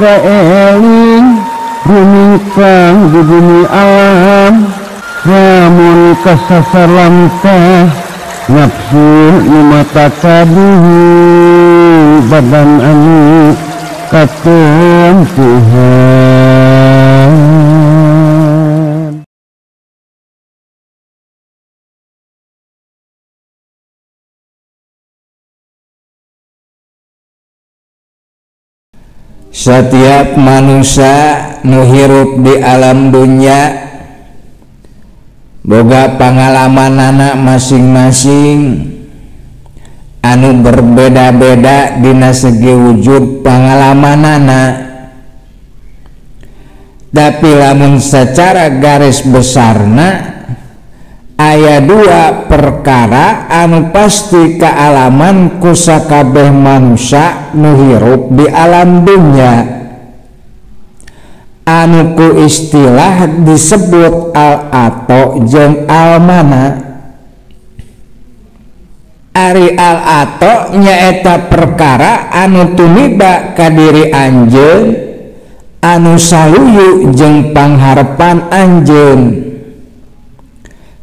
kaeling rumingkang di bumi alam namun kasasalam teh nafsu nu mata kaduhu badan anu katon Tuhan. Setiap manusia nu hirup di alam dunia boga pengalaman anak masing-masing anu berbeda-beda dina segi wujud pengalaman anak. Tapi lamun secara garis besarna aya dua perkara anu pasti kaalaman ku sakabeh manusia nu hirup di alam dunya anu ku istilah disebut al-ato jeung al-mana. Ari al-ato nyaeta perkara anu tumiba ka diri anjeun anu saluyu jeung pangharepan anjeun.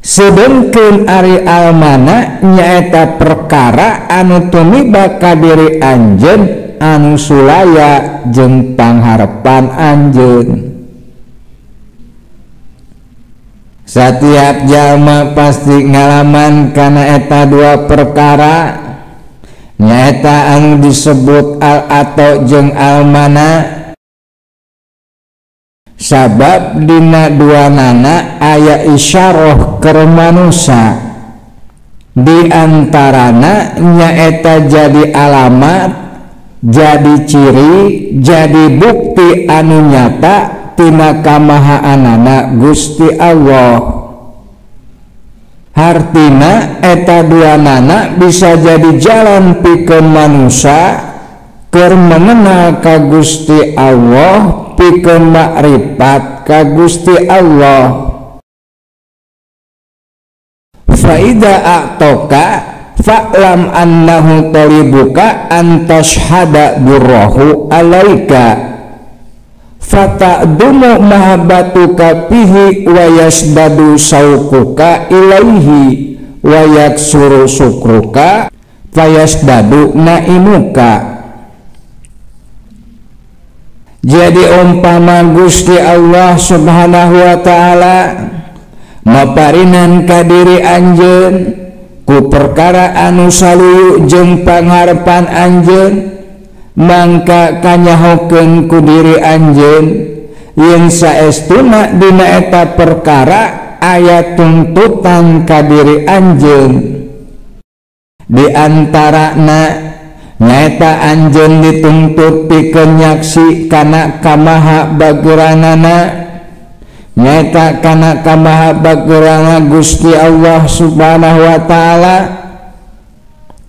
Sedengkeun ari al-mana nyaeta perkara anu tumiba ka diri anjeun anu sulaya jeung pangharepan anjeun. Setiap jalma pasti ngalaman kana eta dua perkara nyaeta anu disebut al-ato jeung al-mana. Sabab dina dua nana aya isyarah keur manusia di antarana nyaeta jadi alamat, jadi ciri, jadi bukti anu nyata tina kamahaanana Gusti Allah. Hartina eta dua nana bisa jadi jalan pikeun manusia keur mengenal ka Gusti Allah, pikeun makrifat ka Gusti Allah. Fa idza a'toka fa'lam annahu talibuka an tashhada durrahu alaika fata'dumu mahabbatuka fihi wa yasdadu sauquka ilaihi wa yaksuru sukruka fayasdadu naimuka. Jadi umpama Gusti Allah subhanahu wa ta'ala maparinan ka diri anjeun ku perkara anu saluyu jeung pangharepan anjeun, mangka kanyahokeun ku diri anjeun yen saestuna dina eta perkara aya tuntutan ka diri anjeun. Di antarana nyaeta anjeun dituntut pikeun nyaksi kana kamaha bageuranana, nyaeta kana kamaha bageuranna Gusti Allah subhanahu wa ta'ala.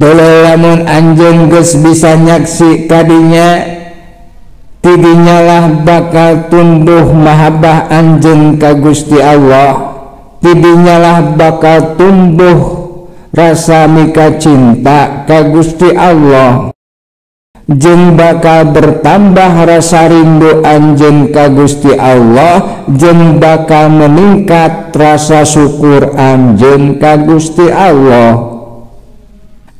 Tuluy lamun anjeun geus bisa nyaksi kadinya, tidinyalah bakal tumbuh mahabbah anjeun ka Gusti Allah, tidinyalah bakal tumbuh rasa mika cinta ka Gusti Allah, jeung bakal bertambah rasa rindu anjeun ka Gusti Allah, jeung bakal meningkat rasa syukur anjeun ka Gusti Allah.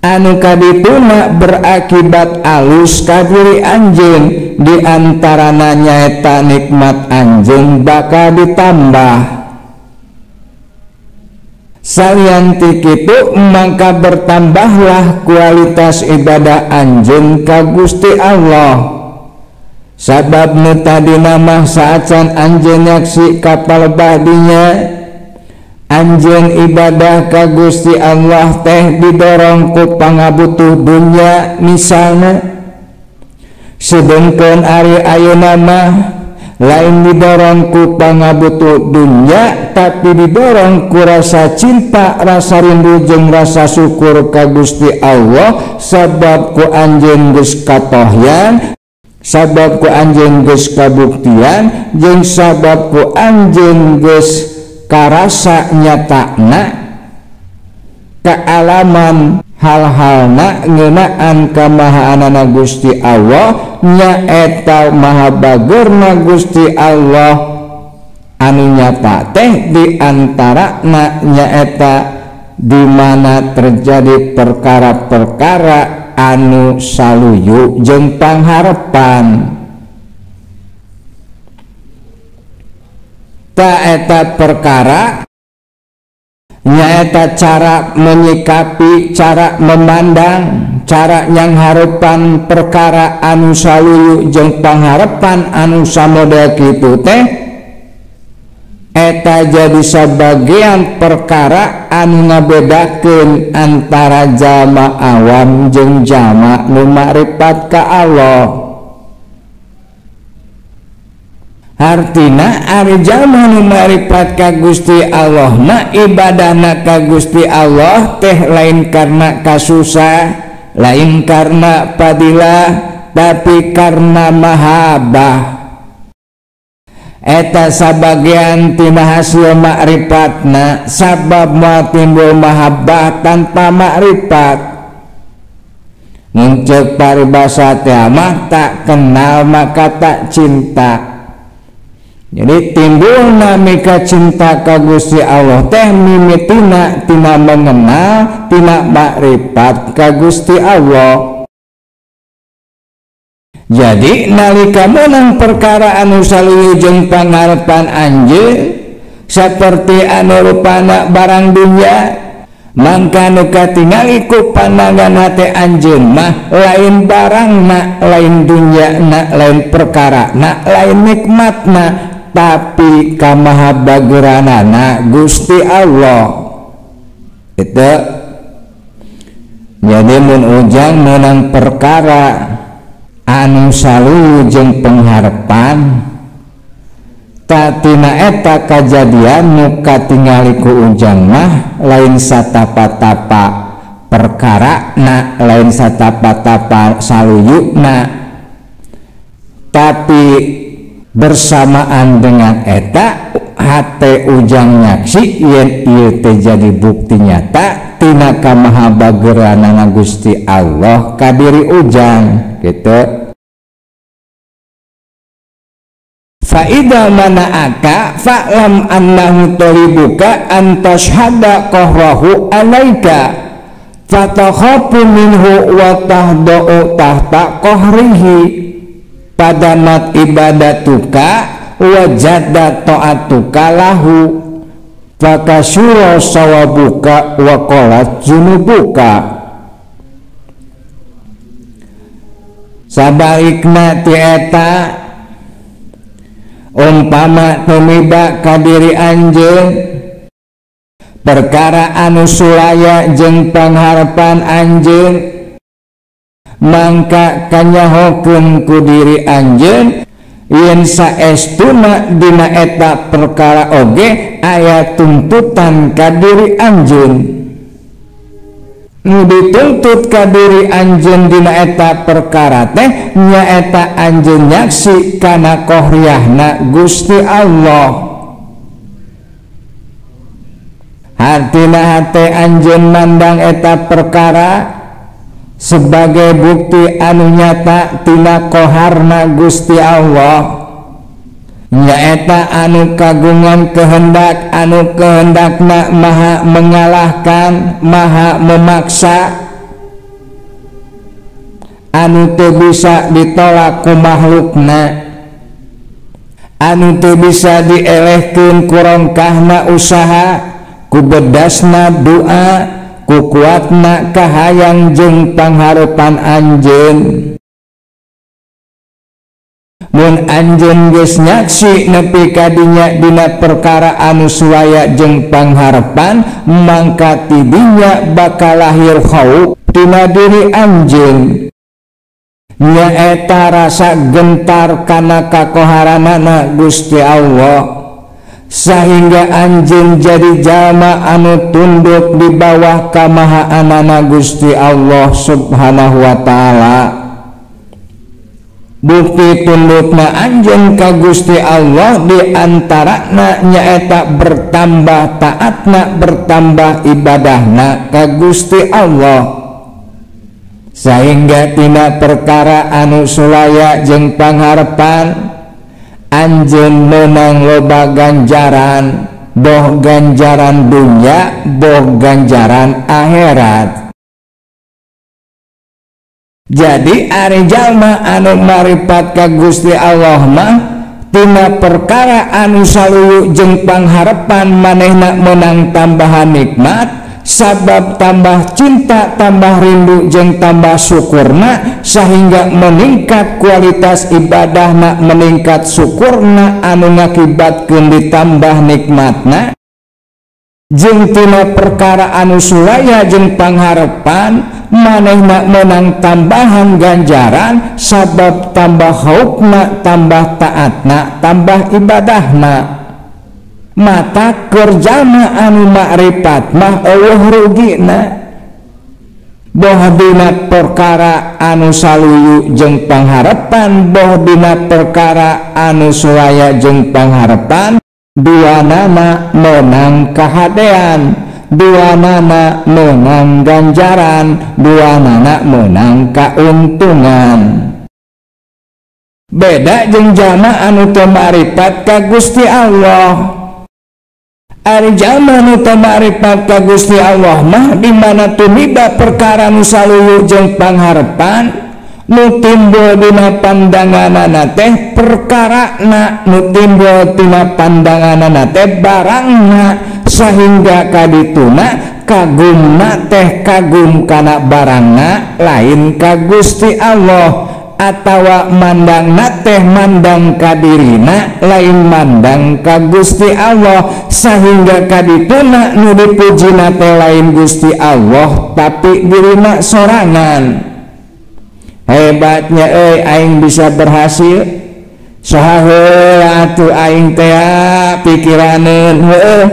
Anu kadituna berakibat alus ka diri anjeun, di antarana nyaeta nikmat anjeun bakal ditambah. Salianti kitu mangka bertambahlah kualitas ibadah anjeun ka Gusti Allah. Sabab nu tadina mah saacan anjeun nyaksi ka palebadinya, anjeun ibadah ka Gusti Allah teh didorong ku pangabutuh dunya misalna. Sedengkeun ari ayeuna mah lain didorong ku pangabutuh dunya, tapi didorong ku rasa cinta, rasa rindu jeung rasa syukur ka Gusti Allah. Sabab ku anjeun geus katohyan, sabab ku anjeun geus kabuktian, jeung sabab ku anjeun geus karasa nyatana kaalaman hal-halna ngeunaan kamahaanana Gusti Allah nyaeta maha bagurna Gusti Allah anu nyata teh diantarana nyaeta di mana terjadi perkara-perkara anu saluyu jeung pangharepan. Ta eta perkara nyaeta cara menyikapi, cara memandang, cara yang harapan perkara anu saluyu jeung pangharepan anu samodel kitu teh eta jadi sebagian perkara anu ngabedakeun antara jalma awam jeung jalma nu makrifat ka Allah. Artina ari jalma nu makrifat ka Gusti Allah na ibadahna ka Gusti Allah teh lain karena kasusah, lain karena fadilah, tapi karena mahabbah. Eta sabagian tina hasil makrifatna, sabab moal timbul mahabbah tanpa makrifat. Mun ceuk paribasa teh mah tak kenal maka tak cinta. Jadi timbul namika cinta ka Gusti Allah teh mimitina tina mengenal, tina makrifat ka Gusti Allah. Jadi nalika menang perkara anu saluyu jeung pangharepan anjeun saperti anu rupana barang dunya, mangka nu katingali ku pandangan hate anjeun mah lain barangna, lain dunyana, lain perkarana, lain nikmatna, tapi kamahabageranana Gusti Allah. Itu jadi mun ujang menang perkara anu saluyu jeung pangharepan tatina eta kajadian nu katingali ku ujang mah lain satapa-tapa perkarana, lain satapa-tapa saluyuna, tapi bersamaan dengan eta hate ujang nyaksi yen ieu teh jadi bukti nyata tina kamahabageranana Gusti Allah ka diri ujang gitu. Fa idza mana'aka fa'lam annahu talibuka an tashhada qahrahu alaika fatakhafu minhu wa tahda'u tahta qahrihi padamat ibadatuka wajada ta'atuka lahu fakasyura sawabuka wa qalat junubuka. Sabaikna ti eta umpama tumiba ka diri anjeun perkara anu sulaya jeung pangharepan anjeun, mangka kanyahokeun ku diri anjeun yen saestuna dina eta perkara oge aya tuntutan ka diri anjeun. Nu dituntut ka diri anjeun dina eta perkara teh nyaeta anjeun nyaksi kana qohriyahna Gusti Allah. Hartina hate anjeun mandang eta perkara sebagai bukti anu nyata tina qoharna Gusti Allah, nyaeta anu kagungan kehendak anu kehendakna maha mengalahkan, maha memaksa, anu teu bisa ditolak ku makhlukna, anu teu bisa dielehkeun ku rongkahna usaha, ku bedasna doa, ku kuatna kahayang jeung pangharepan anjeun. Mun anjeun geus nyaksi nepi ka dinya dina perkara anu sulaya jeung pangharepan, mangka ti dinya bakal lahir khauf tina diri anjeun, nyaeta rasa gentar kana kakoharanana Gusti Allah, sehingga anjeun jadi jalma anu tunduk di bawah kamahaanana Gusti Allah subhanahu wa ta'ala. Bukti tundukna anjeun ka Gusti Allah diantarana nyaeta bertambah taatna, bertambah ibadahna ka Gusti Allah. sehingga tina perkara anu sulaya jeung pangharepan anjeun meunang loba ganjaran, boh ganjaran dunya, boh ganjaran akhirat. Jadi ari jalma anu maripat ka Gusti Allah mah tina perkara anu saluyu jeung pangharepan manehna meunang tambahan nikmat, sabab tambah cinta, tambah rindu jeung tambah syukurna, sehingga meningkat kualitas ibadahna, meningkat syukurna anu ngakibatkeun ditambah nikmatna. Jeung tina perkara anu sulaya jeung pangharepan manehna menang tambahan ganjaran, sabab tambah haupna, tambah taatna, tambah ibadahna. Mata kerjana anu makrifat mah eueuh rugina, boh dina perkara anu saluyu jeung pangharepan, boh dina perkara anu sulaya jeung pangharepan, duanana menang kahadean, duanana menang ganjaran, duanana menang kauntungan. Beda jeung jalma anu teu makrifat ka Gusti Allah. Ari jalma nu teu makrifat ka Gusti Allah mah di mana tumiba perkara nu saluyu jeung pangharepan, nu timbul dina pandanganana teh perkarana, nu timbul dina pandanganana teh barangna, sehingga kadituna kagumna teh kagum kana barangna lain ka Gusti Allah, atawa mandangna teh mandang ka dirina lain mandang ka Gusti Allah, sehingga kadituna nu dipujina teh lain Gusti Allah tapi dirina sorangan. Hebatnya aing bisa berhasil, saha heula atuh aing teh pikiraneun heueuh.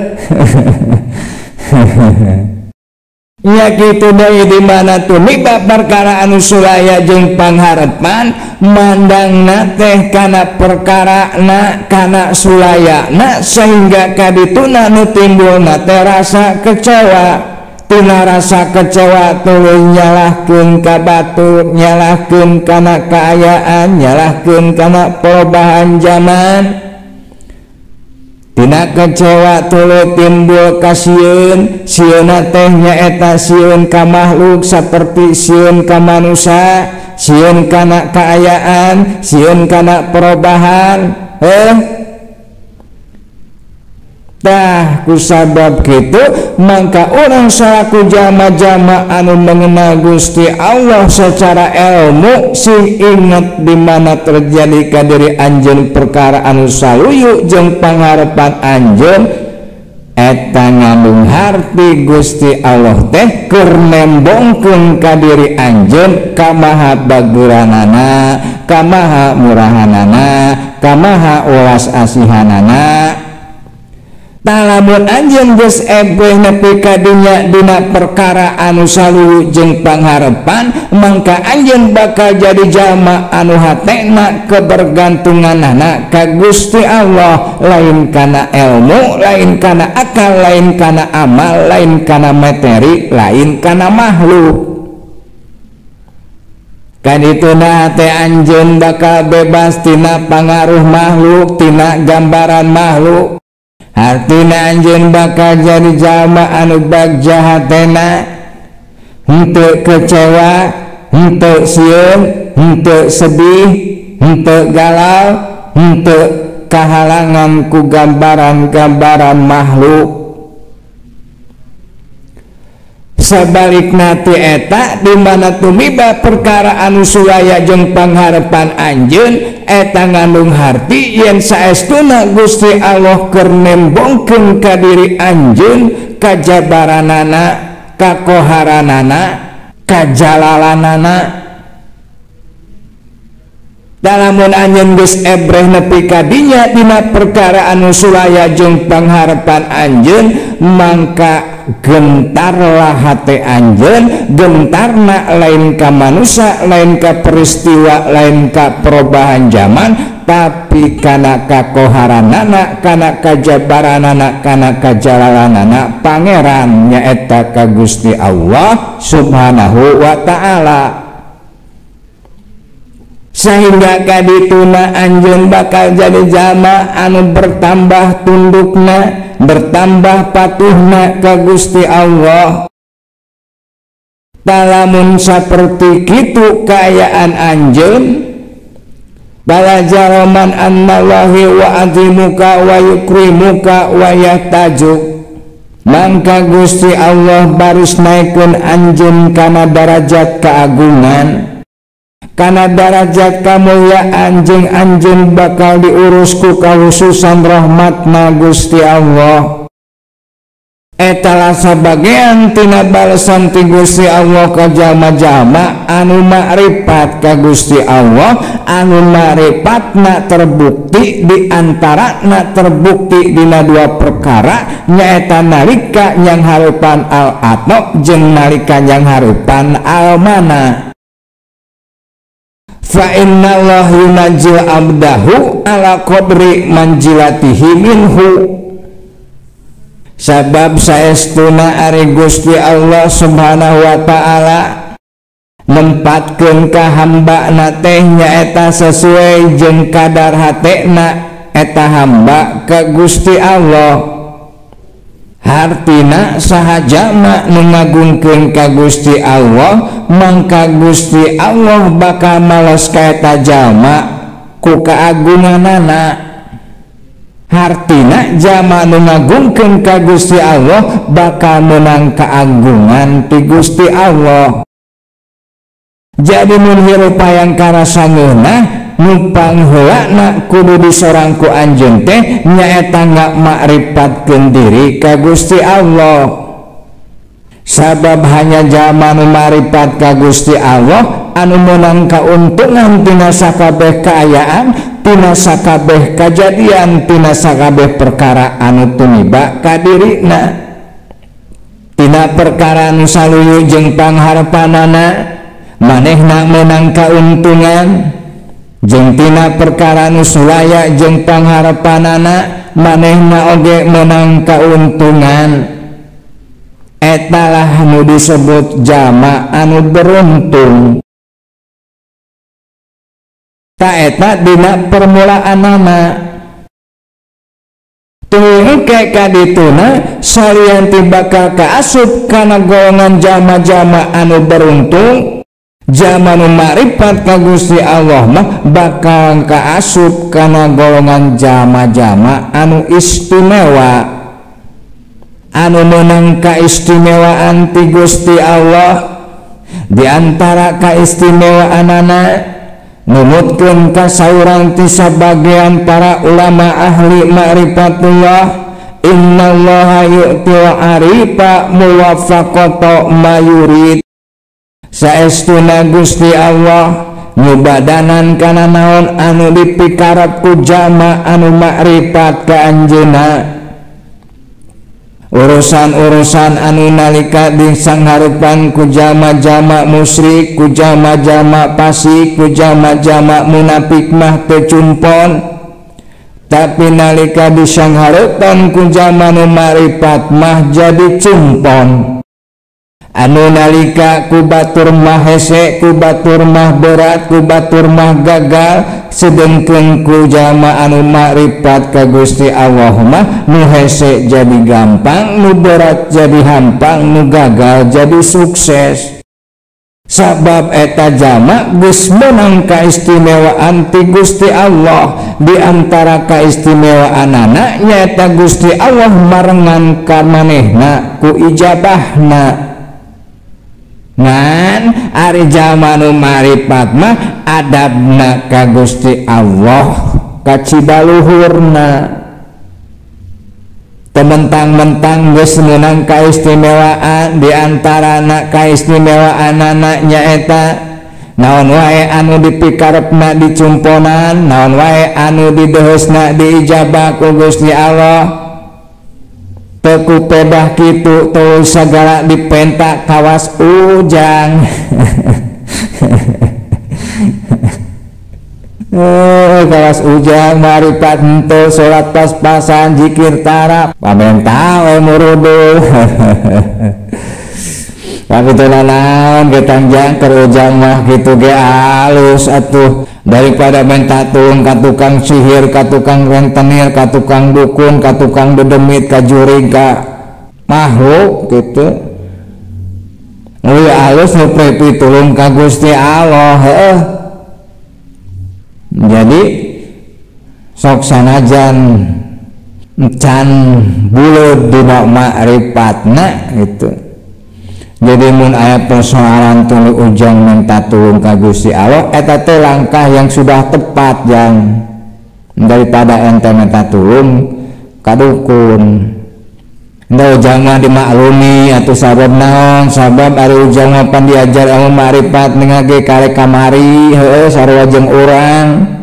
Ya kitu deui di mana tumiba perkara anu sulaya jeung pangharepan mandangna teh kana perkarana, kana sulayana, sehingga kadituna nu timbulna teh rasa kecewa. Tina rasa kecewa tuluy nyalahkeun ka batur, nyalahkeun kana kaayaan, nyalahkeun kana perubahan zaman. Tina kecewa tuluy timbul ka sieun, sieunna teh nyaeta sieun ka makhluk saperti sieun ka manusia, sieun kana kaayaan, sieun kana perubahan. Tah kusabab kitu mangka urang salaku jalma-jalma anu mengenal Gusti Allah secara ilmu sing inget di mana terjadi ka diri anjeun perkara anu saluyu jeung pangharepan anjeun eta ngandung harti Gusti Allah teh keur nembongkeun ka diri anjeun ka maha baguranana, ka maha murahanana, ka maha ulas asihanana. Talamun anjeun geus ebreh nepi ka dinya dina perkara anu saluyu jeung pangharepan, mangka anjeun bakal jadi jalma anu hatena kebergantunganana ka Gusti Allah, lain kana ilmu, lain kana akal, lain kana amal, lain kana materi, lain kana makhluk. Kadituna teh anjeun bakal bebas tina pangaruh makhluk, tina gambaran makhluk. Artina anjeun bakal jadi jalma anu bagja hatena, henteu kecewa, henteu sieun, henteu sedih, henteu galau, henteu kahalangan ku gambaran-gambaran makhluk. Sabalikna ti eta di mana tumiba perkara anu sulaya jeung pangharepan anjeun eta ngandung harti yen saestuna Gusti Allah keur nembongkeun ka diri anjeun kajabaranana, kakoharanana, kajalalanana. Dalamun anjeun geus ebreh nepi ka dinya dina perkara anu sulaya jeung pangharepan anjeun, mangka gentarlah hate anjeun, gentarna lain ka manusia, lain ka peristiwa, lain ka perubahan zaman, tapi kana kakoharanana, kana kajabaranana, kana kajalalanana pangeran nyaeta ka Gusti Allah subhanahu wa ta'ala. sehingga kadituna anjeun bakal jadi jalma anu bertambah tundukna, bertambah patuhna ka Gusti Allah. Talamun saperti kitu kaayaan anjeun, bala jaroman annallahi wa azimuka wa yukrimuka wa yahtajuk, mangka Gusti Allah baris naikun anjeun kana darajat keagungan, kana darajat kamulyaan, jeung anjeun bakal diurus ku kawususan rahmatna Gusti Allah. Etalah sabagean tina balesan ti Gusti Allah ka jalma-jalma anu makrifat ka Gusti Allah, anu makrifatna terbukti di antarana terbukti dina dua perkara, nyaeta nalika nyang harupan al-atno jeung nalika nyang harupan al-mana. Fa innallaha yunajjil abdahu ala qadri manjilatihi minhu, sabab saestuna ari Gusti Allah Subhanahu wa taala nempatkeun ka hambana teh nyaeta sesuai jeung kadar hatena eta hamba ka Gusti Allah. Hartina sahajama nu ngagungkeun ka Gusti Allah, mangka Gusti Allah bakal males ka eta jalma ku kaagunganana. Hartina jalma nu ngagungkeun ka Gusti Allah bakal menang keagungan ti Gusti Allah. Jadi mun hirup hayang karasangeunna nu pangheulana kudu disorang ku anjeun teh nyaeta ngamakripatkeun diri ka Gusti Allah. Sabab hanya jalma nu makrifat ka Gusti Allah anu menang kauntungan tina sakabeh kaayaan, tina sakabeh kajadian, tina sakabeh perkara anu tumiba ka dirina, tina perkara anu saluyu jeung pangharepanana manehna menang kauntungan, jeung tina perkara nu sulaya jeung pangharepanana manehna oge menang kauntungan. Etalah nu disebut jalma anu beruntung. Ta eta dina permulaanana. Tuluy engke kadituna salianti bakal kaasup kana golongan jalma-jalma anu beruntung, jalma nu makrifat ka Gusti Allah mah bakal kaasup kana golongan jalma-jalma anu istimewa, anu menang kaistimewaan ti Gusti Allah. Di antara kaistimewaanana numutkeun ka saurang ti sabagean para ulama ahli ma'rifatullah, innallaha yu'til arifa muwaffaqata mayurid, saestuna Gusti Allah nyubadanan kana naon anu dipikarep ku jalma anu makrifat ka anjeunna. Urusan-urusan anu nalika disangharepan ku jalma-jalma musyrik, ku jalma-jalma fasik, ku jalma-jalma munafik mah teu cumpon, tapi nalika disangharepan ku jalma nu makrifat mah jadi cumpon. Anu nalika ku batur mah hese, ku batur mah berat, ku batur mah gagal, sedengkeun ku jalma anu makrifat ka Gusti Allah mah nu hese jadi gampang, nu berat jadi hampang, nu gagal jadi sukses. Sabab eta jalma geus meunang kaistimewaan ti Gusti Allah. Di antara kaistimewaanana nyaeta Gusti Allah marengan ka manehna ku ijabahna. Ngan ari jalma nu makrifat mah adabna ka Gusti Allah kacibaluhurna, tementang-mentang geus meunang kaistimewaan. Di antarana kaistimewaanana nyaeta naon wae anu dipikarepna dicumponan, naon wae anu dideheusna diijabah ku Gusti Allah. Teku pedah kitu teu sagala dipenta kawas ujang. Kawas ujang makrifat henteu salat pas-pasan zikir tara pamenta we muruduh. Tapi teu naon ge tanjang keur ujang mah kitu ge alus atuh. daripada minta tulung ka tukang sihir, ka tukang rentenir, ka tukang dukun, ka tukang dedemit, ka jurig, ka makhluk gitu. Leuwih alus nu pitulung ka Gusti Allah. Jadi sok sanajan can buleud dina makrifantna gitu. Jadi mun aya persoalan tuluy ujang minta tulung ka Gusti Allah, eta teh langkah yang sudah tepat yang daripada ente minta tulung ka dukun. Enda ujang mah dimaklumi atuh sabab naon? Sabab ari ujang mah pan diajar ilmu makrifat nengage karek kamari, heueuh sarua jeung urang.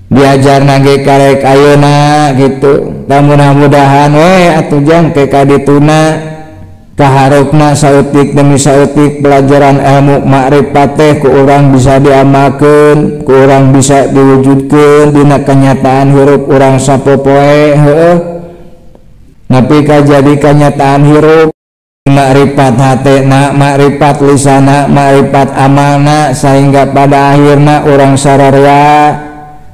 Diajar nage karek ayeuna gitu. Da mudah-mudahan we atuh jang ke kadituna kaharupna sautik demi sautik pelajaran ilmu makrifat teh ku urang bisa diamalkeun, ku urang bisa diwujudkeun dina kenyataan hirup urang sapopoe. Heueuh napi ka jadi kenyataan hirup makrifat hatena, makrifat lisana, makrifat amalna, sehingga pada akhirna urang sararea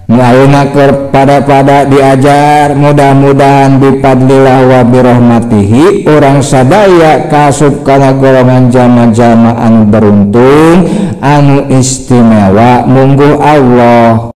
ayeuna keur pada diajar. Mudah-mudahan bifadlillah wa birahmatihi urang sadaya kasup kana golongan jalma-jalma anu beruntung anu istimewa mungguh Allah.